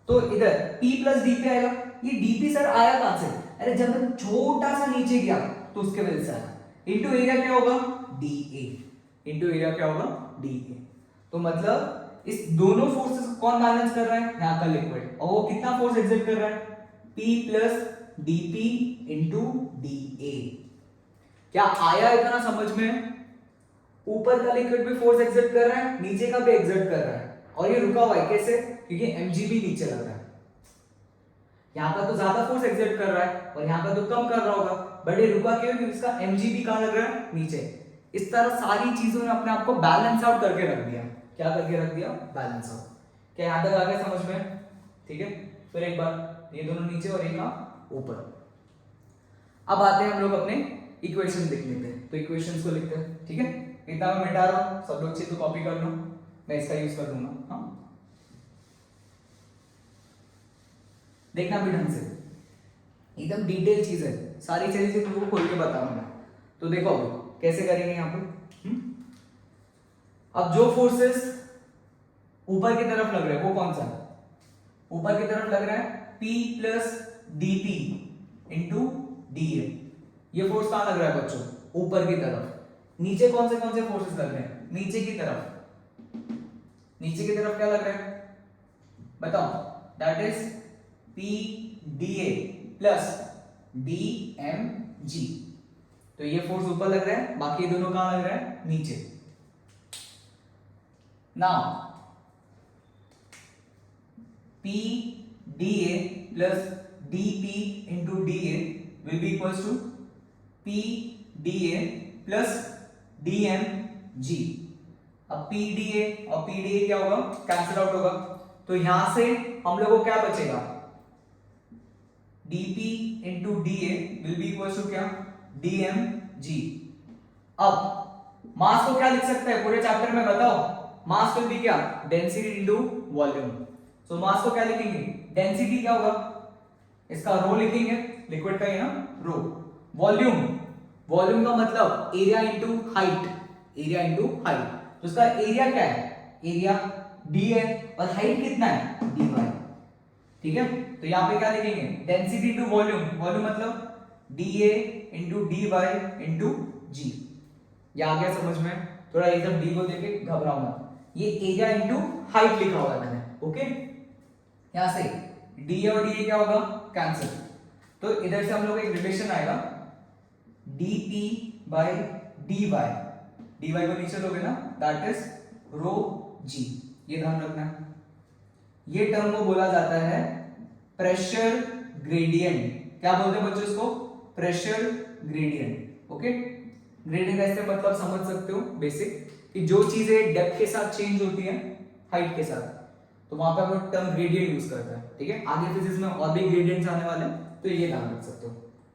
तो इधर p प्लस dp आएगा। ये dp सर आया कहां से, अरे जब मैं छोटा सा नीचे गया तो उसके वजह से आया, इनटू एरिया क्या होगा dA, इनटू एरिया क्या होगा dA। तो मतलब इस दोनों फोर्सेस को कौन बैलेंस कर रहा है, यहां का लिक्विड, और वो कितना फोर्स एक्सर्ट कर रहा है, P plus dP into dA। क्या आया इतना समझ में, ऊपर का लिक्विड भी फोर्स एक्सर्ट कर रहा है, नीचे का भी एक्सर्ट कर रहा है, और ये रुका हुआ है कैसे, क्योंकि mgb नीचे लग रहा है, यहां पर तो ज्यादा फोर्स एक्सर्ट कर रहा है और यहां पर तो कम कर रहा होगा, बट ये रुका क्यों, क्योंकि इसका mgb कहां लग रहा है, नीचे। इस तरह सारी चीजों ने अपने आप को बैलेंस आउट करके रख दिया, क्या करके रख दिया, बैलेंस आउट। क्या यहां तक आ गया समझ में, ठीक है। फिर एक बार ये दोनों नीचे और एक ऊपर। अब आते हैं हम लोग अपने इक्वेशन लिख लेते हैं, तो इक्वेशंस को लिखते हैं, ठीक है। इतना मैं मिटा रहा हूं, सब लोग अच्छे तो कॉपी कर लो, मैं इसका यूज कर दूंगा। हाँ देखना भी ढंग से, एकदम डिटेल चीज है, सारी चीजें तुमको खोल के बताऊंगा। तो देखो अब कैसे करेंगे यहाँ पे, अब जो फोर्सेस ऊपर की तरफ लग रहे हैं वो कौन सा है, ऊपर की तरफ लग रहा है P plus dP into dA, ये फोर्स कहां लग रहा है बच्चों, ऊपर की तरफ। नीचे कौन से फोर्सेस लग रहे हैं, नीचे की तरफ, नीचे की तरफ क्या लग रहा है बताओ, that is PdA plus DmG। तो ये फोर्स ऊपर लग रहा है, बाकी दोनों कहां लग रहा है, नीचे। Now PdA plus dP into dA will be equals to PdA plus dmG। अब PdA और PdA क्या होगा, कैंसिल आउट होगा, तो यहां से हम लोगों को क्या बचेगा, dP into dA will be equals to क्या, dmG। अब मास को क्या लिख सकते हैं पूरे चैप्टर में बताओ, मास विल बी क्या, डेंसिटी इनटू वॉल्यूम। सो मास को क्या लिखेंगे, डेंसिटी क्या होगा, इसका रो लिखेंगे, लिक्विड का ही ना रो। वॉल्यूम, वॉल्यूम का मतलब area into height, area into height, तो इसका एरिया क्या है, एरिया d है, और हाइट कितना है, dy, ठीक है। तो यहां पे क्या लिखेंगे, डेंसिटी इनटू वॉल्यूम, वॉल्यूम मतलब dA into dy into g। ये आ गया समझ में, थोड़ा एकदम d को देखे घबराओ मत, ये एरिया इनटू हाइट लिखा हुआ है मैंने, ओके। यहां से d और dA क्या होगा, कैंसिल, तो इधर से हम लोग एक रिलेशन आएगा dP बाय dy, dy को नीचे लोगे ना, दैट इज रो g, ये ध्यान रखना है। ये टर्म को बोला जाता है प्रेशर ग्रेडियंट, क्या बोलते हैं बच्चों इसको, प्रेशर ग्रेडियंट, ओके। ग्रेडियंट ऐसे मतलब समझ सकते हो बेसिक, कि जो चीजें डेप्थ के साथ चेंज होती है हाइट के साथ, तो वहां पे हम लोग टर्म ग्रेडियंट यूज करते हैं, ठीक है। आगे फिजिक्स में और भी ग्रेडियंट्स आने वाले हैं, तो ये ध्यान रख सकते हो।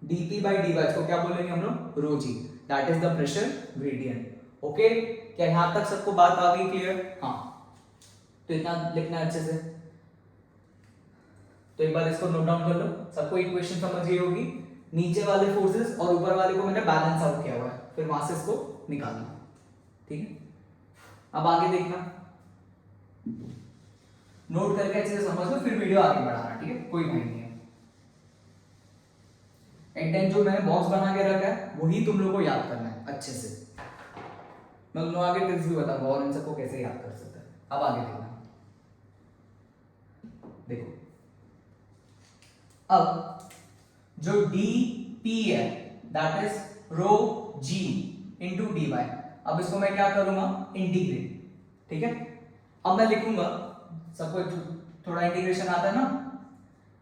dP by dy को क्या बोलेंगे हम लोग, rho g, that is the pressure gradient, okay. क्या यहां तक सबको बात आ गई क्लियर, हाँ। तो इतना लिखना है अच्छे से, तो एक बार इसको नोट डाउन कर लो, सबको इक्वेशन समझ गई होगी। नीचे वाले फोर्सेस और ऊपर वाले को मैंने बैलेंस आउट किया हुआ है, फिर वहां से इसको निकालना, ठीक है। अब आगे देखना, नोट करके अच्छे से समझ लो, फिर वीडियो आगे बढ़ाना, ठीक है, कोई माइंड नहीं है। एक टाइम जो मैंने बॉक्स बना के रखा है वही तुम लोग को याद करना है अच्छे से, मैं तुम लोग आगे ट्रिक्स भी बताऊंगा और इन सबको कैसे याद कर सकते हैं। अब आगे देखना, देखो अब जो dP है that is rho g into dy, अब इसको मैं क्या करूंगा, इंटीग्रेट, ठीक है। अब मैं लिखूंगा, सबको थोड़ा इंटीग्रेशन आता है ना,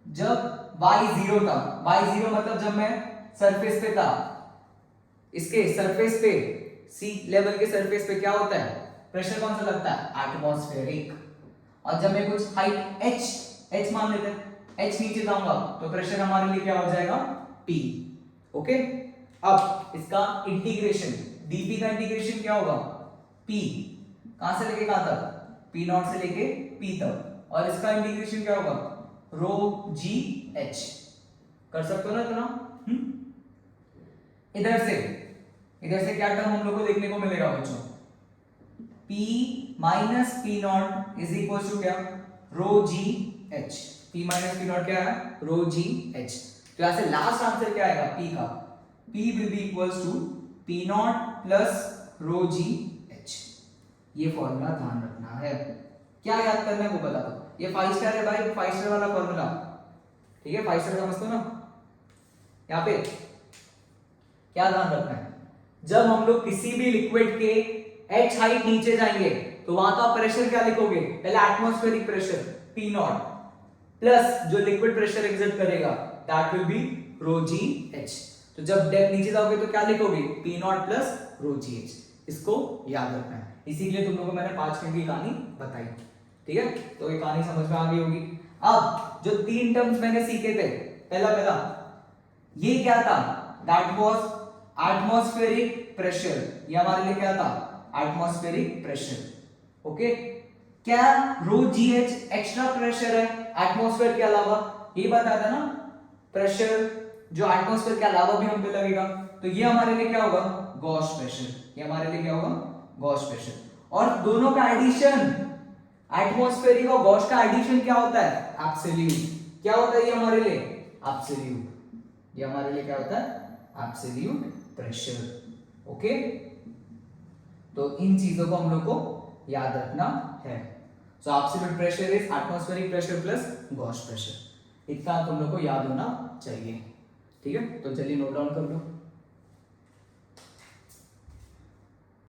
जब y0 था, y0 मतलब जब मैं सरफेस पे था, इसके सरफेस पे सी लेवल के सरफेस पे क्या होता है, प्रेशर कौन सा लगता है, एटमॉस्फेरिक। और जब मैं कुछ हाइट h मान लेते हैं, h नीचे जाऊंगा तो प्रेशर हमारे लिए क्या हो जाएगा, P, ओके। अब इसका इंटीग्रेशन, dP का इंटीग्रेशन क्या होगा, P, कहां से लेके कहां तक, P0 से लेके P तक, और इसका इंटीग्रेशन क्या होगा, रो जी एच। कर सकते हो ना इतना? इधर से क्या टर्म हम लोग को देखने को मिलेगा बच्चों, P minus P nought is equal to क्या, rho g h. P minus P nought क्या है, रो जी एच। तो यहां से लास्ट आंसर क्या आएगा P का, P will be equals to P naught plus rho g h. ये फॉर्मूला ध्यान रखना है। क्या याद करना है वो बता दो। ये 5 स्टार है भाई, 5 स्टार वाला फॉर्मूला, ठीक है, 5 स्टार समझते हो ना। यहाँ पे क्या ध्यान रखना है, जब हम लोग किसी भी लिक्विड के H हाइट नीचे जाएंगे तो वहां का प्रेशर क्या लिखोगे, पहले atmospheric pressure P naught plus जो लिक्विड प्रेशर एग्जर्ट करेगा that will be rho g h. तो जब डेप्थ नीचे जाओगे तो क्या लिखोगे, P naught plus rho g h. इसको याद रखना है, इसीलिए तुम लोगों को मैंने 5 मिनट की कहानी बताई, ठीक है। तो ये कहानी समझ में आ गई होगी। अब जो 3 टर्म्स मैंने सीखे थे, पहला ये क्या था, दैट वाज एटमॉस्फेरिक प्रेशर। ये हमारे लिए क्या था, एटमॉस्फेरिक प्रेशर। ओके, क्या rho g H extra pressure है एटमॉस्फेयर के अलावा, ये बताया था ना, प्रेशर जो एटमॉस्फेयर के अलावा भी हम पे लगेगा। तो ये हमारे लिए क्या होगा, गॉस प्रेशर। ये हमारे लिए क्या होगा, गॉस प्रेशर। और दोनों का एडिशन, एटमॉस्फेरिक और गॉस का एडिशन क्या होता है, एब्सोल्यूट। क्या होता है ये हमारे लिए, एब्सोल्यूट। ये हमारे लिए क्या होता है, एब्सोल्यूट प्रेशर। ओके, तो इन चीजों को हम लोग को याद रखना है। सो absolute pressure is atmospheric pressure plus Gauss pressure. इतना तुम लोग को याद होना चाहिए, ठीक है। तो चलिए नोट डाउन कर लो।